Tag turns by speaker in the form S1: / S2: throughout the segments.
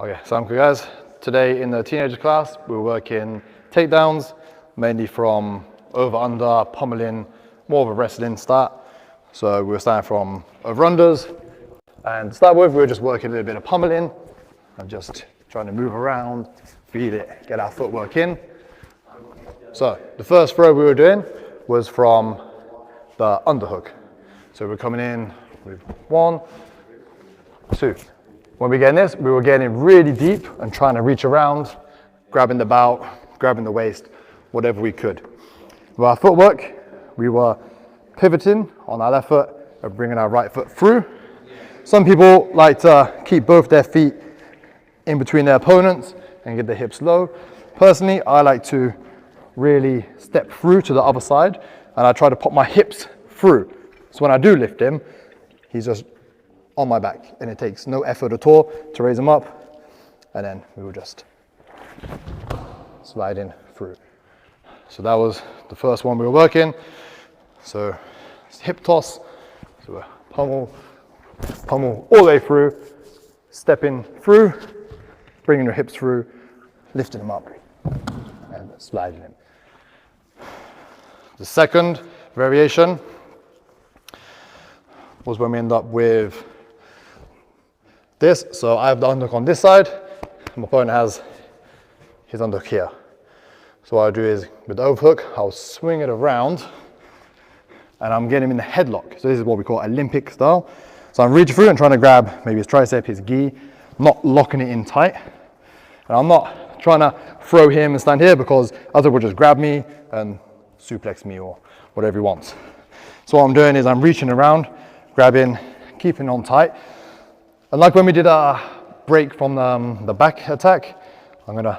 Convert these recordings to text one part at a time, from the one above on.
S1: Okay, so guys, today in the teenager class, we're working takedowns, mainly from over, under, pummeling, more of a wrestling start. So we were starting from over-unders, and to start with, we were just working a little bit of pummeling, and just trying to move around, feel it, get our footwork in. So the first throw we were doing was from the underhook. So we're coming in with 1, 2. When we get in this, we were getting really deep and trying to reach around, grabbing the bout, grabbing the waist, whatever we could. With our footwork, we were pivoting on our left foot and bringing our right foot through. Some people like to keep both their feet in between their opponents and get their hips low. Personally, I like to really step through to the other side, and I try to pop my hips through. So when I do lift him, he's just on my back, and it takes no effort at all to raise him up, and then we will just slide in through. So that was the first one we were working. So hip toss, so we're pummel all the way through, stepping through, bringing your hips through, lifting them up, and sliding in. The second variation was when we end up with this. So I have the underhook on this side, and my opponent has his underhook here. So what I do is, with the overhook, I'll swing it around, and I'm getting him in the headlock. So this is what we call Olympic style. So I'm reaching through and trying to grab maybe his tricep, his gi, not locking it in tight. And I'm not trying to throw him and stand here, because other will just grab me and suplex me or whatever he wants. So what I'm doing is I'm reaching around, grabbing, keeping on tight. And like when we did our break from the back attack, I'm gonna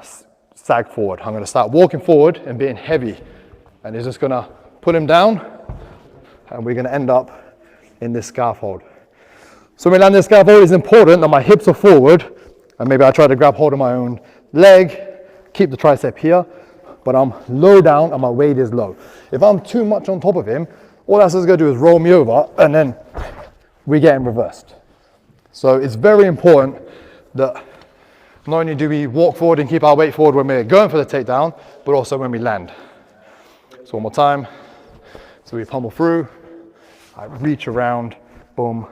S1: sag forward. I'm gonna start walking forward and being heavy. And it's just gonna pull him down, and we're gonna end up in this scaffold. So when we land this scaffold, it's important that my hips are forward, and maybe I try to grab hold of my own leg, keep the tricep here, but I'm low down and my weight is low. If I'm too much on top of him, all that's gonna do is roll me over, and then we get him reversed. So it's very important that not only do we walk forward and keep our weight forward when we're going for the takedown, but also when we land. So one more time. So we pummel through, I reach around, boom,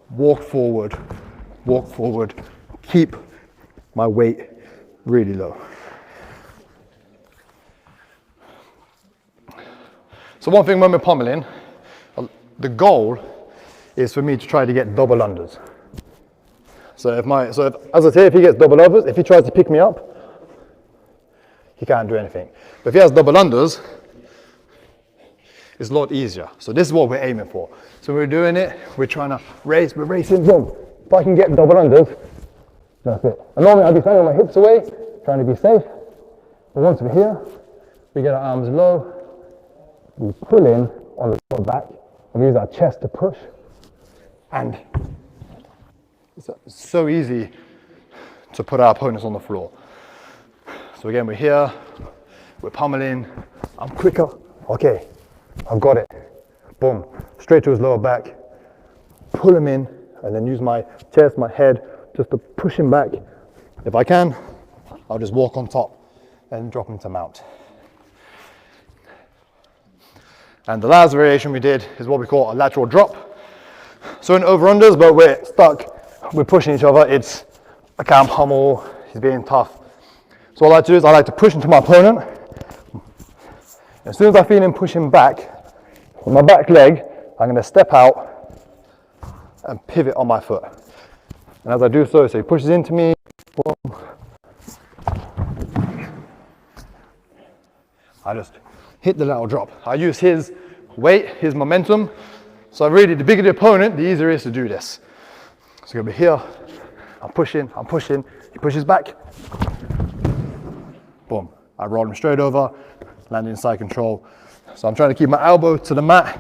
S1: walk forward, keep my weight really low. So one thing when we're pummeling, the goal is for me to try to get double unders. So as I say, if he gets double overs, if he tries to pick me up, he can't do anything. But if he has double unders, it's a lot easier. So this is what we're aiming for. So we're doing it, we're trying to race, we're racing, boom. If I can get double unders, that's it. And normally I'll be standing my hips away, trying to be safe. But once we're here, we get our arms low, we pull in on the lower back, and we use our chest to push. And it's so easy to put our opponents on the floor. So again, we're here, we're pummeling, I'm quicker, okay, I've got it. Boom, straight to his lower back, pull him in, and then use my chest, my head, just to push him back. If I can, I'll just walk on top and drop him to mount. And the last variation we did is what we call a lateral drop. So in over-unders, but we're stuck, we're pushing each other, it's, I can't pummel, he's being tough. So what I like to do is I like to push into my opponent. As soon as I feel him pushing back, with my back leg, I'm gonna step out and pivot on my foot. And as I do so he pushes into me, boom, I just hit the lateral drop. I use his weight, his momentum. So really, the bigger the opponent, the easier it is to do this. So you'll be here, I'm pushing, he pushes back, boom. I roll him straight over, land in side control. So I'm trying to keep my elbow to the mat,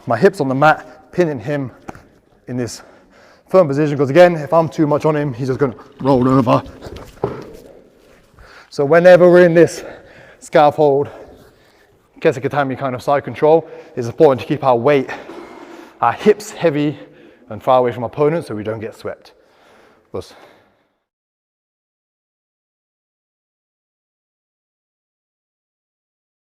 S1: my hips on the mat, pinning him in this firm position, because again, if I'm too much on him, he's just gonna roll over. So whenever we're in this scaffold, kesekatami kind of side control, it's important to keep our weight, our hips heavy and far away from opponents so we don't get swept. Because